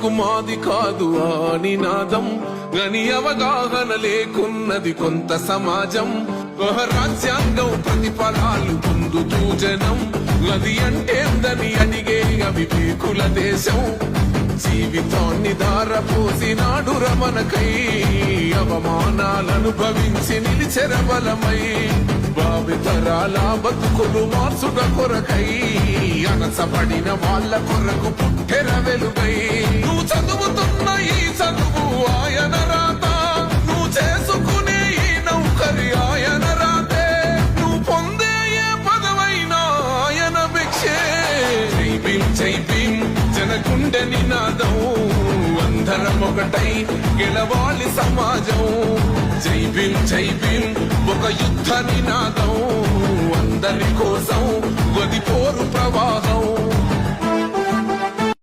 బతుకు మాది కాదు ఆ నినాదం గని అవగాహన లేకున్నది కొంత సమాజం రాజ్యాంగం ప్రతిఫలాలు పొందుతూ జనం అది అంటేందని అడిగే అవివేకుల దేశం జీవితాన్ని ధారపోసినాడు రమణకై అవమానాలను భవించి నిలిచెర బలమై భావితరాల బతుకులు మార్చుట కొరకై అనసపడిన వాళ్ళ కొరకు పుట్టెర వెలుగై నువ్వు చదువుతున్న ఈ చదువు ఆయన రాత నువ్వు చేసుకునే ఈ నౌకరి ఆయన రాతే నువ్వు పొందే ఏ పదవైనా ఆయన భిక్షే జై భీమ్ జై భీమ్ జనగుండె నినాదం అందరం ఒకటై గెలవాలి సమాజం జై భీమ్ ఒక యుద్ధ నినాదం అందరి కోసం